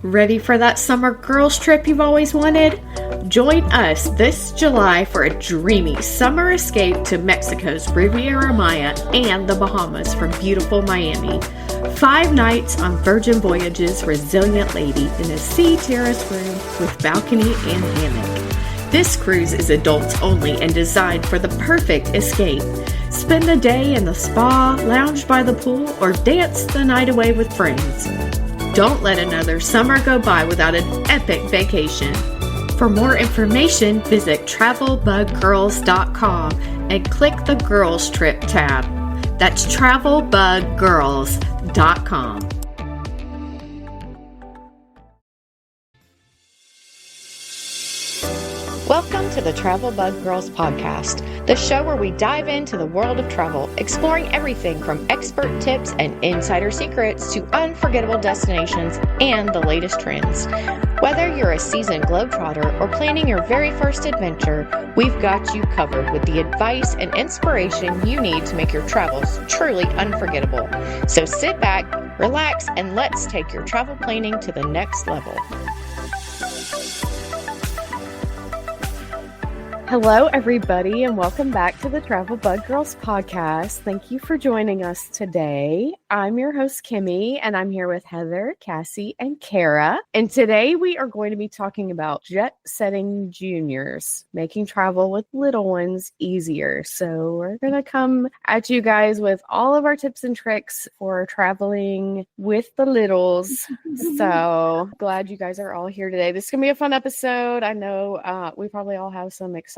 Ready for that summer girls trip you've always wanted? Join us this July for a dreamy summer escape to Mexico's Riviera Maya and the Bahamas from beautiful Miami. 5 nights on Virgin Voyage's Resilient Lady in a sea terrace room with balcony and hammock. This cruise is adults only and designed for the perfect escape. Spend the day in the spa, lounge by the pool, or dance the night away with friends. Don't let another summer go by without an epic vacation. For more information, visit travelbuggirls.com and click the Girls Trip tab. That's travelbuggirls.com. Welcome to the Travel Bug Girls podcast, the show where we dive into the world of travel, exploring everything from expert tips and insider secrets to unforgettable destinations and the latest trends. Whether you're a seasoned globetrotter or planning your very first adventure, we've got you covered with the advice and inspiration you need to make your travels truly unforgettable. So sit back, relax, and let's take your travel planning to the next level. Hello, everybody, and welcome back to the Travel Bug Girls podcast. Thank you for joining us today. I'm your host, Kimmy, and I'm here with Heather, Cassie, and Kara. And today we are going to be talking about jet-setting juniors, making travel with little ones easier. So we're going to come at you guys with all of our tips and tricks for traveling with the littles. So glad you guys are all here today. This is going to be a fun episode. I know we probably all have some exciting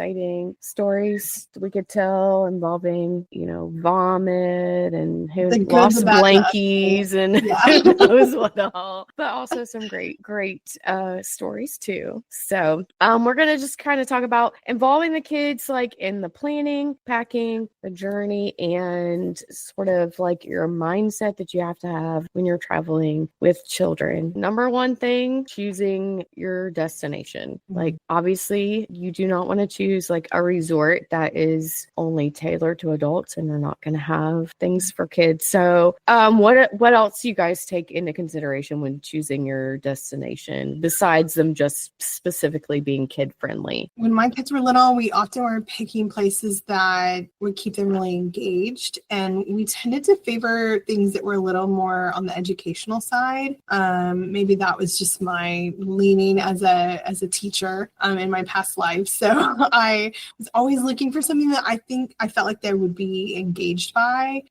stories we could tell involving, vomit and who lost blankies and who knows what all, but also some great stories too. So we're going to just kind of talk about involving the kids like in the planning, packing, the journey, and sort of like your mindset that you have to have when you're traveling with children. Number one thing, choosing your destination. Like obviously you do not want to choose like a resort that is only tailored to adults and they're not going to have things for kids. So what else do you guys take into consideration when choosing your destination besides them just specifically being kid friendly? When my kids were little, we often were picking places that would keep them really engaged, and we tended to favor things that were a little more on the educational side. Maybe that was just my leaning as a teacher in my past life. So I was always looking for something that I felt like they would be engaged by.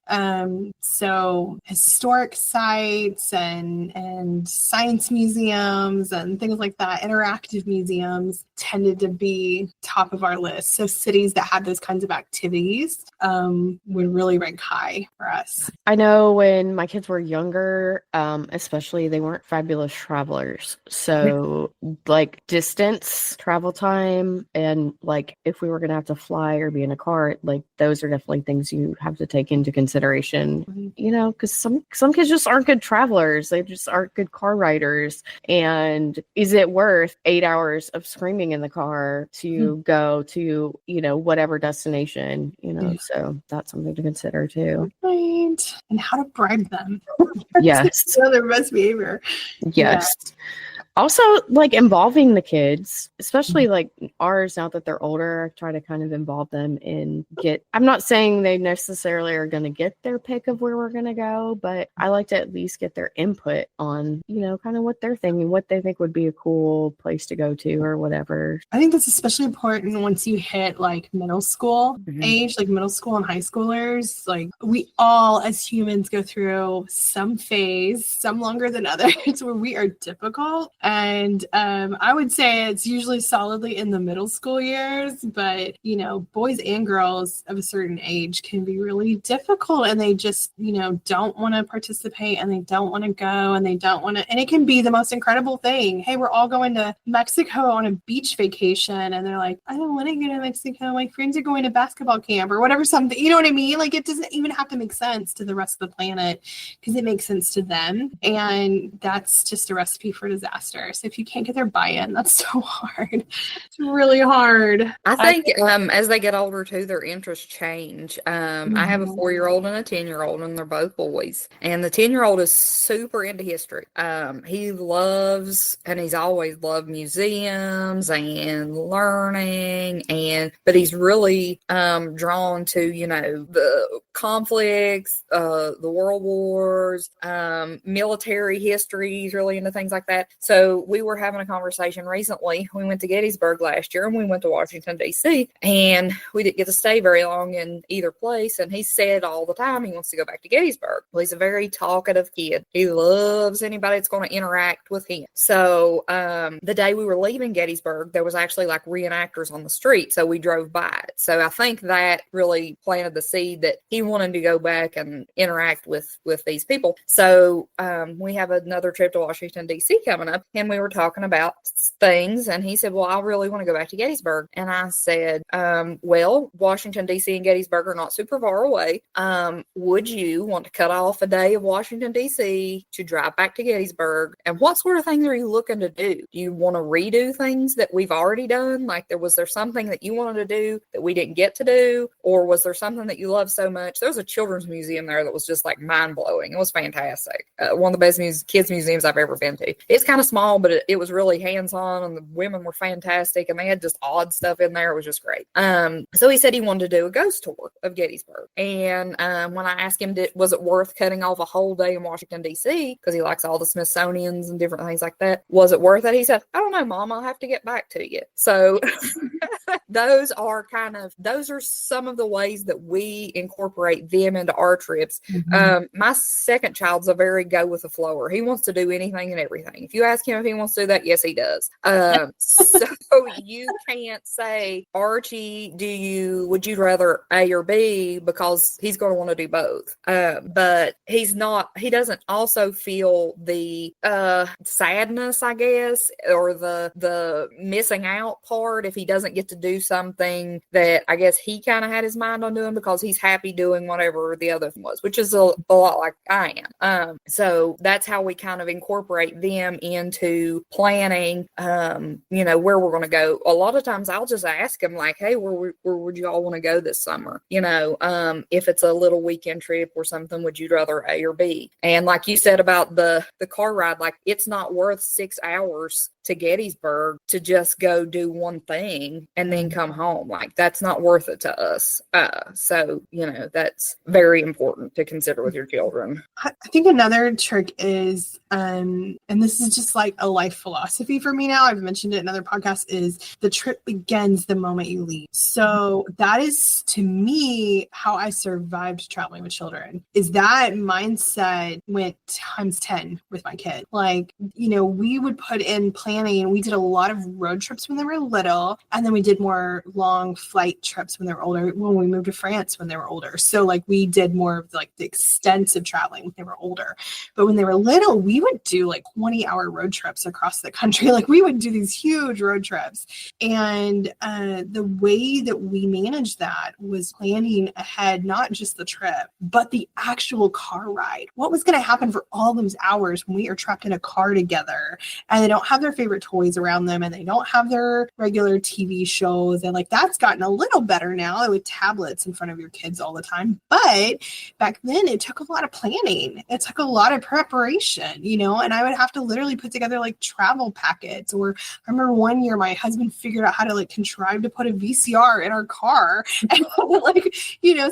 So historic sites and science museums and things like that, interactive museums tended to be top of our list. So cities that had those kinds of activities would really rank high for us. I know when my kids were younger, especially they weren't fabulous travelers. So like distance, travel time, and like if we were going to have to fly or be in a car, like those are definitely things you have to take into consideration, because some kids just aren't good travelers. They just aren't good car riders. And is it worth 8 hours of screaming in the car to go to, whatever destination, so that's something to consider too. Right. And how to bribe them. Yes. Their best behavior. Yes. Yeah. Also, like involving the kids, especially like ours now that they're older, I try to kind of involve them in I'm not saying they necessarily are going to get their pick of where we're going to go, but I like to at least get their input on, kind of what they're thinking, what they think would be a cool place to go to or whatever. I think that's especially important once you hit like middle school age, like middle school and high schoolers. Like we all as humans go through some phase, some longer than others, where we are difficult. And I would say it's usually solidly in the middle school years, but, boys and girls of a certain age can be really difficult, and they just, don't want to participate, and they don't want to go, and they don't want to, and it can be the most incredible thing. Hey, we're all going to Mexico on a beach vacation, and they're like, I don't want to go to Mexico. My friends are going to basketball camp or whatever, something, you know what I mean? Like it doesn't even have to make sense to the rest of the planet because it makes sense to them. And that's just a recipe for disaster. semester. So if you can't get their buy-in, that's so hard. It's really hard. I think as they get older too, their interests change. I have a 4-year-old and a 10-year-old, and they're both boys. And the 10-year-old is super into history. He loves, and he's always loved museums and learning, but he's really drawn to, the conflicts, the world wars, military history. He's really into things like that. So we were having a conversation recently. We went to Gettysburg last year, and we went to Washington, D.C., and we didn't get to stay very long in either place. And he said all the time he wants to go back to Gettysburg. Well, he's a very talkative kid. He loves anybody that's going to interact with him. So the day we were leaving Gettysburg, there was actually like reenactors on the street. So we drove by it. So I think that really planted the seed that he wanted to go back and interact with these people. So we have another trip to Washington, D.C. coming up, and we were talking about things, and he said, well, I really want to go back to Gettysburg. And I said, well, Washington, D.C. and Gettysburg are not super far away. Would you want to cut off a day of Washington, D.C. to drive back to Gettysburg? And what sort of things are you looking to do? Do you want to redo things that we've already done? Like, was there something that you wanted to do that we didn't get to do? Or was there something that you love so much? There was a children's museum there that was just like mind-blowing. It was fantastic. One of the best kids museums I've ever been to. It's kind of small, but it was really hands-on, and the women were fantastic, and they had just odd stuff in there. It was just great. So he said he wanted to do a ghost tour of Gettysburg. And when I asked him, was it worth cutting off a whole day in Washington, D.C., because he likes all the Smithsonians and different things like that, was it worth it? He said, I don't know, Mom, I'll have to get back to you. So those are some of the ways that we incorporate them into our trips. My second child's a very go with the flower. He wants to do anything and everything. If you ask him if he wants to do that, yes, he does. So you can't say, Archie, would you rather A or B, because he's going to want to do both. But he doesn't also feel the sadness, I guess, or the missing out part if he doesn't get to do something that I guess he kind of had his mind on doing, because he's happy doing whatever the other thing was, which is a lot like I am. So that's how we kind of incorporate them into planning, where we're going to go. A lot of times I'll just ask them like, hey, where would you all want to go this summer? If it's a little weekend trip or something, would you rather A or B? And like you said about the car ride, like it's not worth 6 hours to Gettysburg to just go do one thing and then come home. Like that's not worth it to us. So that's very important to consider with your children. I think another trick is, and this is just like a life philosophy for me now, I've mentioned it in other podcasts, is the trip begins the moment you leave. So that is, to me, how I survived traveling with children, is that mindset went times 10 with my kid. Like, we would put in planning. We did a lot of road trips when they were little, and then we did more long flight trips when they were older, when we moved to France when they were older. So like we did more of like the extensive traveling when they were older. But when they were little, we would do like 20-hour road trips across the country. Like we would do these huge road trips. And the way that we managed that was planning ahead, not just the trip, but the actual car ride. What was going to happen for all those hours when we are trapped in a car together and they don't have their favorite toys around them and they don't have their regular TV shows. And like that's gotten a little better now with tablets in front of your kids all the time. But back then it took a lot of planning. It took a lot of preparation, and I would have to literally put together like travel packets. Or I remember one year my husband figured out how to like contrive to put a VCR in our car and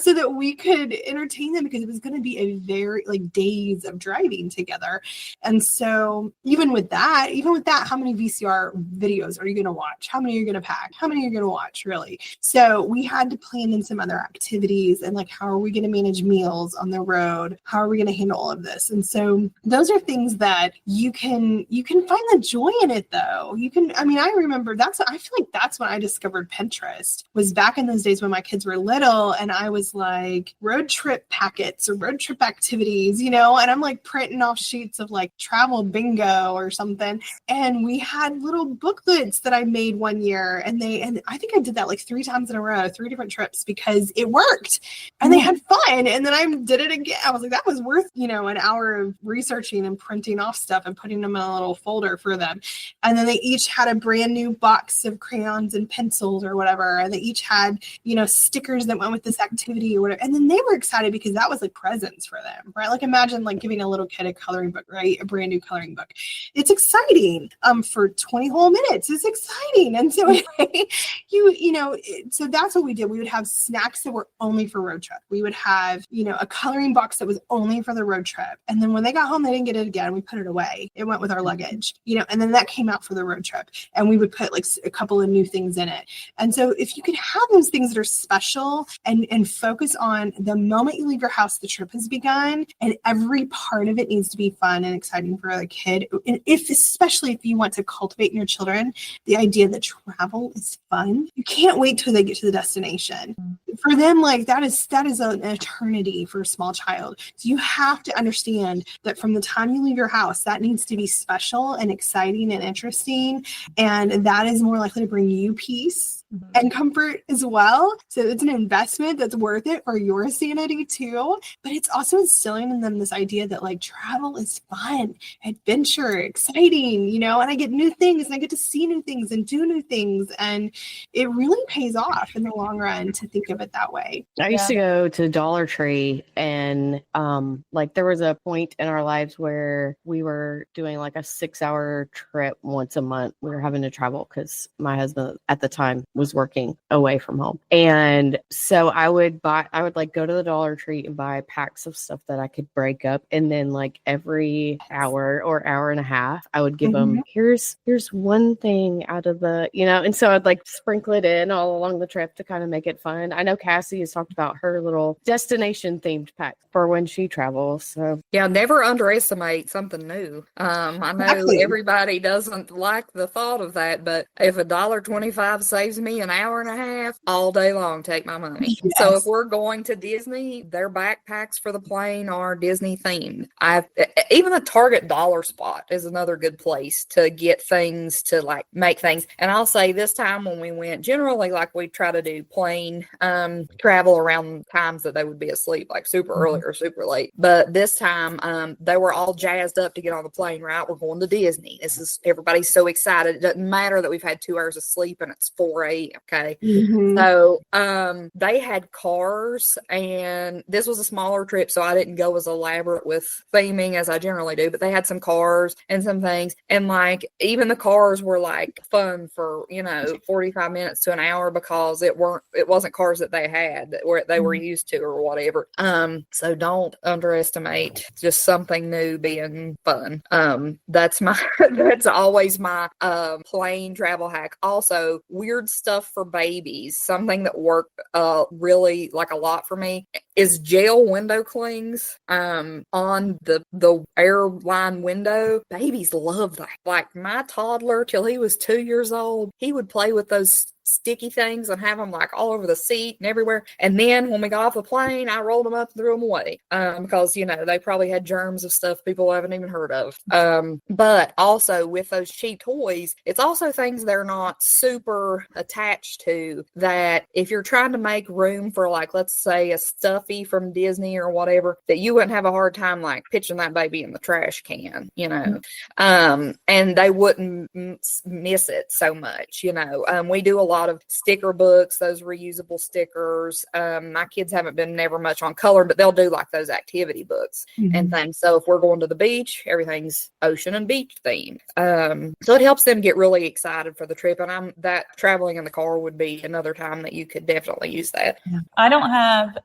so that we could entertain them, because it was going to be a very like days of driving together. And so even with that, how many VCR videos are you going to watch? How many are you going to pack? How many are you going to watch, really? So we had to plan in some other activities, and like, how are we going to manage meals on the road? How are we going to handle all of this? And so those are things that you can find the joy in it, though. I remember I feel like that's when I discovered Pinterest, was back in those days when my kids were little, and I was like road trip packets or road trip activities, and I'm like printing off sheets of like travel bingo or something. And we had little booklets that I made one year, and And I think I did that like 3 times in a row, 3 different trips, because it worked and they had fun. And then I did it again. I was like, that was worth, an hour of researching and printing off stuff and putting them in a little folder for them. And then they each had a brand new box of crayons and pencils or whatever. And they each had, stickers that went with this activity or whatever. And then they were excited because that was like presents for them, right? Like imagine like giving a little kid a coloring book, right? A brand new coloring book. It's exciting. For 20 whole minutes. It's exciting. And so so that's what we did. We would have snacks that were only for road trip. We would have, a coloring box that was only for the road trip. And then when they got home, they didn't get it again. We put it away. It went with our luggage, and then that came out for the road trip. And we would put like a couple of new things in it. And so if you could have those things that are special and focus on the moment you leave your house, the trip has begun, and every part of it needs to be fun and exciting for the kid. And especially if you want to cultivate in your children the idea that travel is fun, you can't wait till they get to the destination. For them, like that is an eternity for a small child. So you have to understand that from the time you leave your house, that needs to be special and exciting and interesting, and that is more likely to bring you peace and comfort as well. So it's an investment that's worth it for your sanity too. But it's also instilling in them this idea that like travel is fun, adventure, exciting, and I get new things and I get to see new things and do new things. And it really pays off in the long run to think of it that way. I used to go to Dollar Tree, and there was a point in our lives where we were doing like a 6-hour trip once a month. We were having to travel because my husband at the time was working away from home. And so I would go to the Dollar Tree and buy packs of stuff that I could break up. And then like every hour or hour and a half, I would give them, here's one thing out of the, and so I'd like sprinkle it in all along the trip to kind of make it fun. I know Cassie has talked about her little destination themed pack for when she travels. So yeah, never underestimate something new. I know everybody doesn't like the thought of that, but if $1.25 saves me an hour and a half, all day long, take my money. Yes. So if we're going to Disney, their backpacks for the plane are Disney themed. Even the Target dollar spot is another good place to get things, to like make things. And I'll say this time when we went, generally like we try to do plane travel around times that they would be asleep, like super early or super late. But this time they were all jazzed up to get on the plane, right? We're going to Disney. Everybody's so excited. It doesn't matter that we've had 2 hours of sleep and it's 4 a.m. Okay. So they had cars, and this was a smaller trip, so I didn't go as elaborate with theming as I generally do, but they had some cars and some things, and like even the cars were like fun for 45 minutes to an hour, because it wasn't cars that they had that they were used to or whatever. So don't underestimate just something new being fun. That's always my plane travel hack. Also, weird stuff for babies. Something that worked really like a lot for me is gel window clings on the airline window. Babies love that. Like my toddler, till he was 2 years old, he would play with those sticky things and have them like all over the seat and everywhere. And then when we got off the plane, I rolled them up and threw them away because they probably had germs of stuff people haven't even heard of. But also with those cheap toys, it's also things they're not super attached to, that if you're trying to make room for, like, let's say a stuffy from Disney or whatever, that you wouldn't have a hard time like pitching that baby in the trash can, and they wouldn't miss it so much. We do a lot of sticker books, those reusable stickers. My kids haven't been never much on color, but they'll do like those activity books and things. So if we're going to the beach, everything's ocean and beach themed. So it helps them get really excited for the trip. And that traveling in the car would be another time that you could definitely use that. I don't have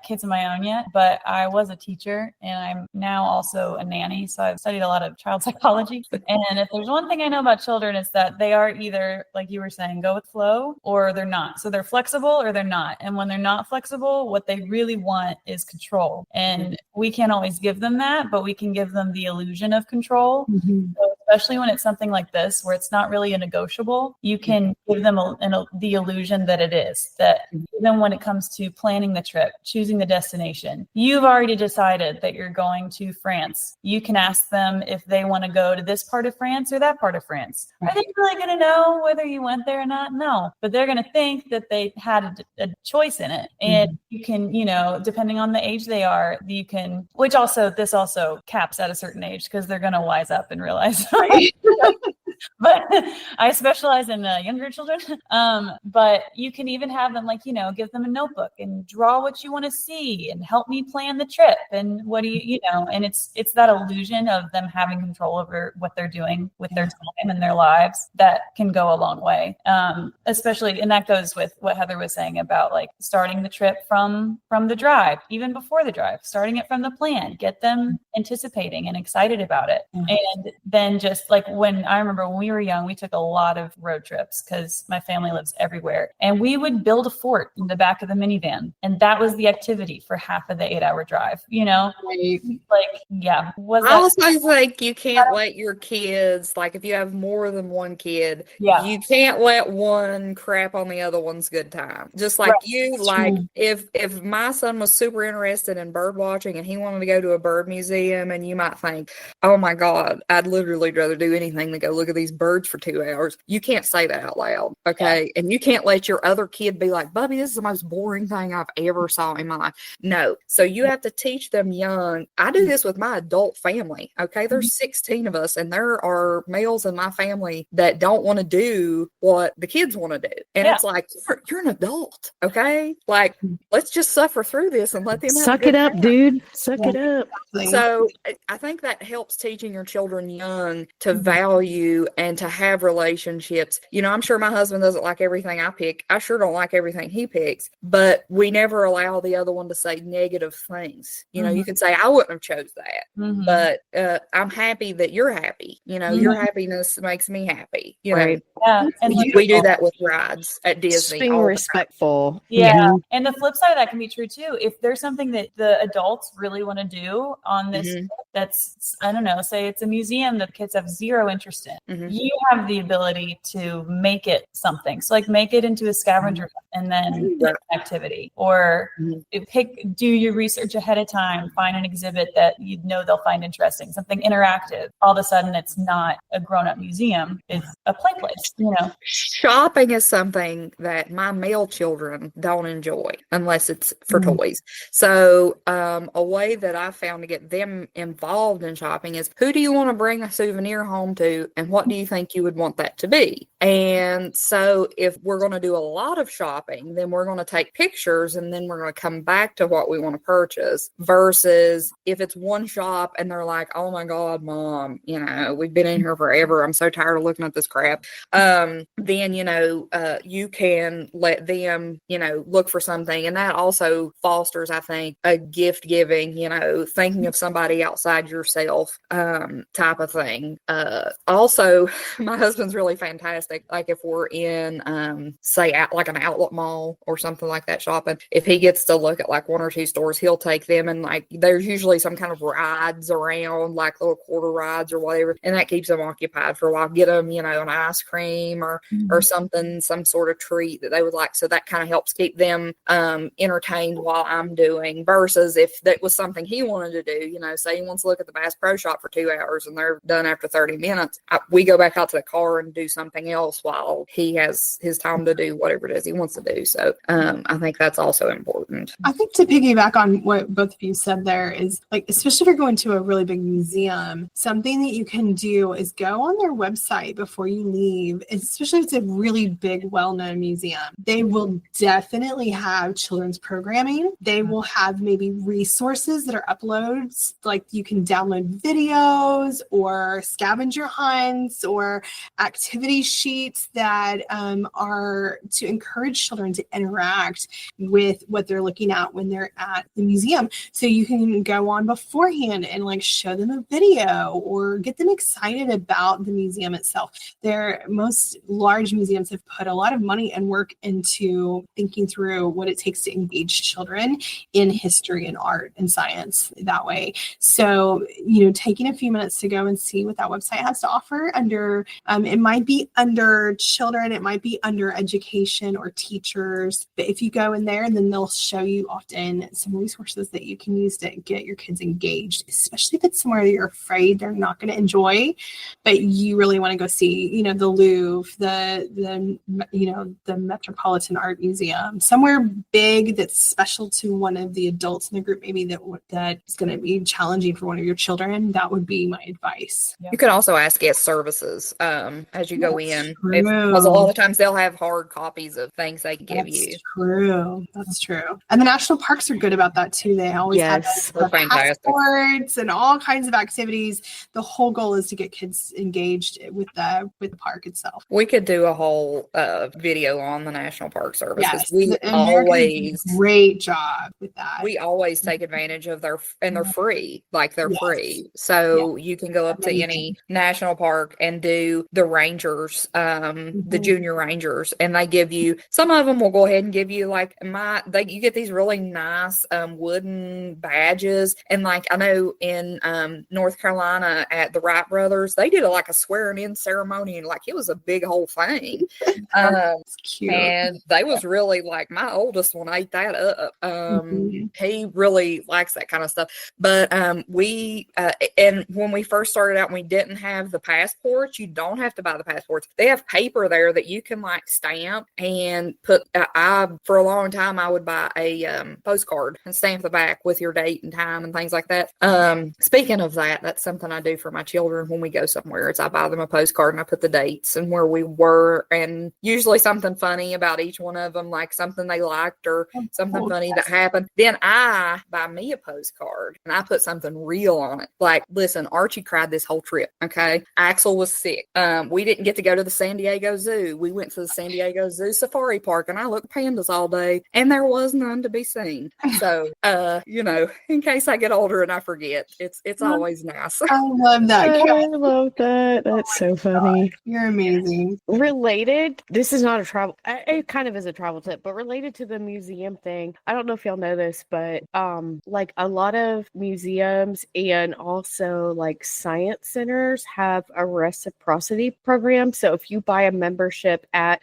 kids of my own yet, but I was a teacher and I'm now also a nanny. So I've studied a lot of child psychology. And if there's one thing I know about children, it's that they are either, like you were saying, go with flow, or they're not. So they're flexible or they're not. And when they're not flexible, what they really want is control. And we can't always give them that, but we can give them the illusion of control. So especially when it's something like this, where it's not really a negotiable. You can give them the illusion that it is, that even when it comes to planning the trip, choosing the destination, you've already decided that you're going to France. You can ask them if they want to go to this part of France or that part of France. Are they really going to know whether you went there or not? No, but they're going to think that they had a choice in it. And you can, depending on the age they are, you can, this also caps at a certain age, because they're going to wise up and realize. But I specialize in younger children. But you can even have them give them a notebook and draw what you want to see and help me plan the trip. And what do and it's that illusion of them having control over what they're doing with their time and their lives that can go a long way. Especially, and that goes with what Heather was saying about starting the trip from the drive, even before the drive, starting it from the plan, get them anticipating and excited about it. And then just when I remember when we were young, we took a lot of road trips because my family lives everywhere. And we would build a fort in the back of the minivan. And that was the activity for half of the 8-hour drive, Right. I also think you can't let your kids, if you have more than one kid, you can't let one crap on the other one's good time. Just like if my son was super interested in bird watching and he wanted to go to a bird museum, and you might think, oh my God, I'd literally rather do anything than go look at these birds for 2 hours. You can't say that out loud. Okay. Yeah. And you can't let your other kid be like, Bubby, this is the most boring thing I've ever saw in my life. No. So you have to teach them young. I do this with my adult family. Okay. There's 16 of us, and there are males in my family that don't want to do what the kids want to do. And it's like, you're an adult. Okay. Let's just suffer through this and let them suck it up, dude. Suck it up. So I think that helps teaching your children young to value and to have relationships. I'm sure my husband doesn't like everything I pick. I sure don't like everything he picks, but we never allow the other one to say negative things. You can say, I wouldn't have chose that, but I'm happy that you're happy. Your happiness makes me happy. Right. Yeah. And we do that with rides at Disney. Just being respectful. Yeah. And the flip side of that can be true too. If there's something that the adults really want to do on this, that's, I don't know, say it's a museum that the kids have zero interest in. You have the ability to make it something. So make it into a scavenger hunt and then pick an activity, or do your research ahead of time, find an exhibit that they'll find interesting, something interactive. All of a sudden it's not a grown-up museum, it's a play place. Shopping is something that my male children don't enjoy unless it's for toys. So a way that I found to get them involved in shopping is, who do you want to bring a souvenir home to, and what do you think you would want that to be? And so if we're going to do a lot of shopping, then we're going to take pictures and then we're going to come back to what we want to purchase, versus if it's one shop and they're like, oh my God, Mom, we've been in here forever, I'm so tired of looking at this crap. Then, you can let them, look for something. And that also fosters, I think, a gift giving, thinking of somebody outside yourself, type of thing. Also, my husband's really fantastic. If we're in, say, an outlet mall or something like that shopping, if he gets to look at one or two stores, he'll take them, and there's usually some kind of rides around, little quarter rides or whatever, and that keeps them occupied for a while. Get them, an ice cream or something, some sort of treat that they would like. So that kind of helps keep them entertained while I'm doing, versus if that was something he wanted to do, say he wants to look at the Bass Pro Shop for 2 hours and they're done after 30 minutes. We go back out to the car and do something else while he has his time to do whatever it is he wants to do. So I think that's also important. I think to piggyback on what both of you said there is, especially if you're going to a really big museum, something that you can do is go on their website before you leave, especially if it's a really big, well-known museum. They will definitely have children's programming. They will have maybe resources that are uploads, you can download videos or scavenger hunts or activity sheets that are to encourage children to interact with what they're looking at when they're at the museum. So you can go on beforehand and show them a video or get them excited about the museum itself. Most large museums have put a lot of money and work into thinking through what it takes to engage children in history and art and science that way. So So, taking a few minutes to go and see what that website has to offer under, it might be under children, it might be under education or teachers. But if you go in there, then they'll show you often some resources that you can use to get your kids engaged, especially if it's somewhere that you're afraid they're not going to enjoy, but you really want to go see, the Louvre, the Metropolitan Art Museum, somewhere big that's special to one of the adults in the group, maybe that is going to be challenging for one of your children. That would be my advice. You can also ask guest services as you go in. True. Because a lot of times they'll have hard copies of things they can give you. That's true. And the national parks are good about that too. They always have the passports and all kinds of activities. The whole goal is to get kids engaged with the park itself. We could do a whole video on the National Park Services. Yes, we always great job with that. We always take advantage of they're free. Like they're free. So you can go up to any national park and do the rangers, the junior rangers, and they give you, some of them will go ahead and give you like you get these really nice wooden badges. And like I know in North Carolina at the Wright brothers, they did a swearing in ceremony, and like it was a big whole thing. Cute. And they was really like, my oldest one ate that up. He really likes that kind of stuff. But we and when we first started out, we didn't have the passports. You don't have to buy the passports. They have paper there that you can like stamp and put. For a long time I would buy a postcard and stamp the back with your date and time and things like that. Speaking of that, that's something I do for my children when we go somewhere. It's I buy them a postcard and I put the dates and where we were, and usually something funny about each one of them, like something they liked or something funny that happened. Then I buy me a postcard and I put something real on it. Like, listen, Archie cried this whole trip. Okay. Axel was sick. We didn't get to go to the San Diego Zoo. We went to the San Diego Zoo Safari Park and I looked pandas all day and there was none to be seen. So, in case I get older and I forget, it's always nice. I love that. I love that. That's so funny. You're amazing. Related, this is not a travel, it kind of is a travel tip, but related to the museum thing, I don't know if y'all know this, but like a lot of museums and also like science centers have a reciprocity program. So if you buy a membership at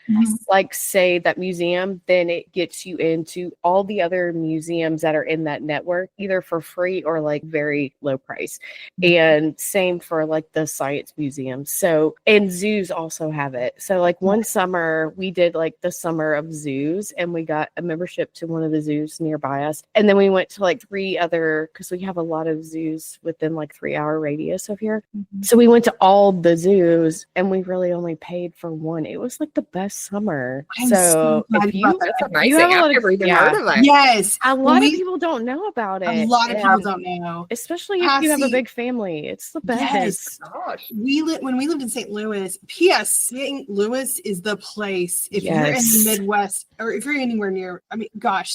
like say that museum, then it gets you into all the other museums that are in that network, either for free or like very low price. And same for like the science museums. So, and zoos also have it. So like one summer we did like the summer of zoos and we got a membership to one of the zoos nearby us. And then we went to like 3 other, because we have a lot of zoos within like 3-hour radius of here. So we went to all the zoos and we really only paid for one. It was like the best summer. So if you have I've never even heard of that. Yes. A lot of people don't know about it. A lot of people don't know. Especially if you have a big family. It's the best. Yes. Gosh. When we lived in St. Louis, P.S. St. Louis is the place. If you're in the Midwest or if you're anywhere near,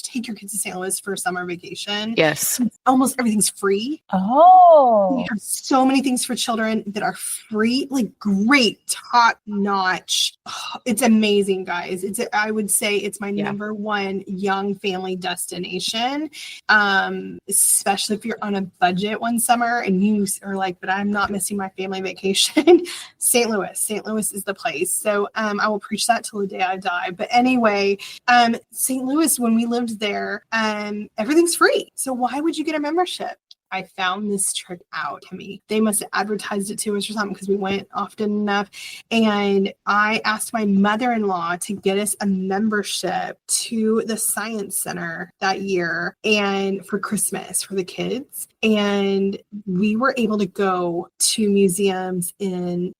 take your kids to St. Louis for a summer vacation. Yes. Almost everything's free. Oh. We have so many things for children that are free, like great, top notch. Oh, it's amazing, guys. I would say it's my number one young family destination. Especially if you're on a budget one summer and you are like, but I'm not missing my family vacation. St. Louis is the place. So I will preach that till the day I die. But anyway, St. Louis, when we lived there, everything's free. So why would you get a membership? I found this trick out to me. They must have advertised it to us or something because we went often enough. And I asked my mother-in-law to get us a membership to the Science Center that year and for Christmas for the kids. And we were able to go to museums in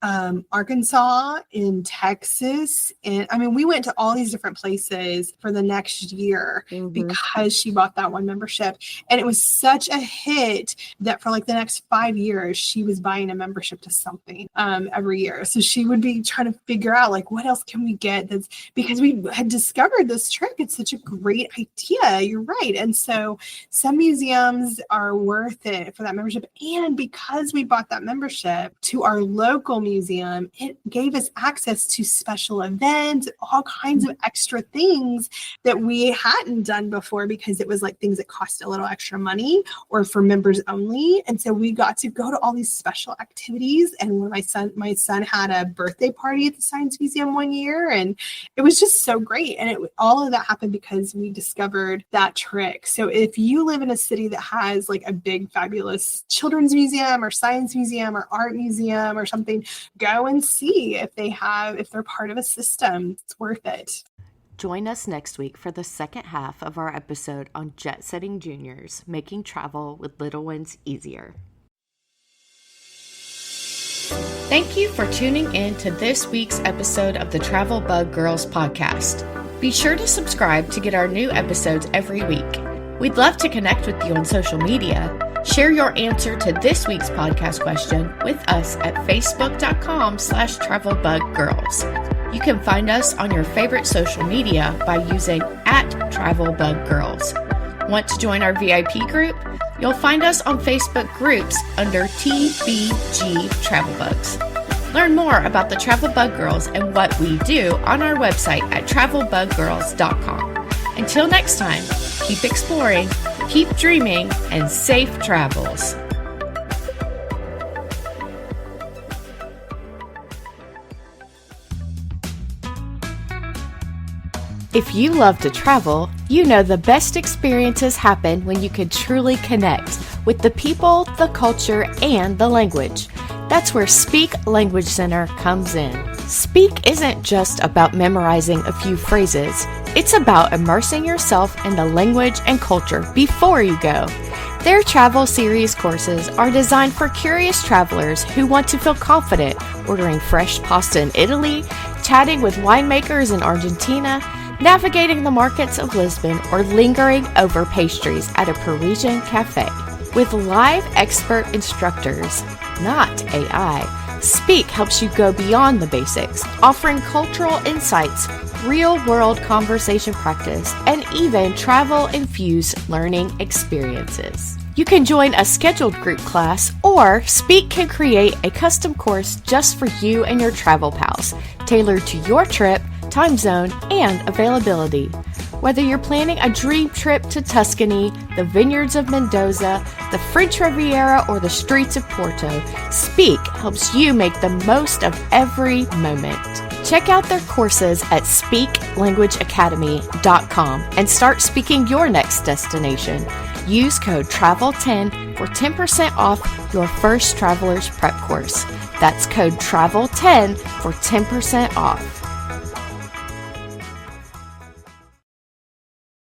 Arkansas, in Texas. And we went to all these different places for the next year because she bought that one membership. And it was such a hit that for like the next 5 years, she was buying a membership to something every year. So she would be trying to figure out like, what else can we get? That's because we had discovered this trick. It's such a great idea. You're right. And so some museums are worth it for that membership. And because we bought that membership to our local museum, it gave us access to special events, all kinds of extra things that we hadn't done before because it was like things that cost a little extra money or for members members only. And so we got to go to all these special activities. And when my son had a birthday party at the Science Museum one year, and it was just so great. And all of that happened because we discovered that trick. So if you live in a city that has like a big, fabulous children's museum or science museum or art museum or something, go and see if they're part of a system. It's worth it. Join us next week for the second half of our episode on Jet Setting Juniors, making travel with little ones easier. Thank you for tuning in to this week's episode of the Travel Bug Girls podcast. Be sure to subscribe to get our new episodes every week. We'd love to connect with you on social media. Share your answer to this week's podcast question with us at facebook.com/travelbuggirls. You can find us on your favorite social media by using @TravelBugGirls. Want to join our VIP group? You'll find us on Facebook groups under TBG Travel Bugs. Learn more about the Travel Bug Girls and what we do on our website at travelbuggirls.com. Until next time, keep exploring, keep dreaming, and safe travels. If you love to travel, you know the best experiences happen when you can truly connect with the people, the culture, and the language. That's where Speak Language Center comes in. Speak isn't just about memorizing a few phrases. It's about immersing yourself in the language and culture before you go. Their travel series courses are designed for curious travelers who want to feel confident ordering fresh pasta in Italy, chatting with winemakers in Argentina, navigating the markets of Lisbon, or lingering over pastries at a Parisian cafe. With live expert instructors, not AI, Speak helps you go beyond the basics, offering cultural insights, real-world conversation practice, and even travel-infused learning experiences. You can join a scheduled group class, or Speak can create a custom course just for you and your travel pals, tailored to your trip, time zone, and availability. Whether you're planning a dream trip to Tuscany, the vineyards of Mendoza, the French Riviera, or the streets of Porto, Speak helps you make the most of every moment. Check out their courses at speaklanguageacademy.com and start speaking your next destination. Use code TRAVEL10 for 10% off your first Traveler's Prep course. That's code TRAVEL10 for 10% off.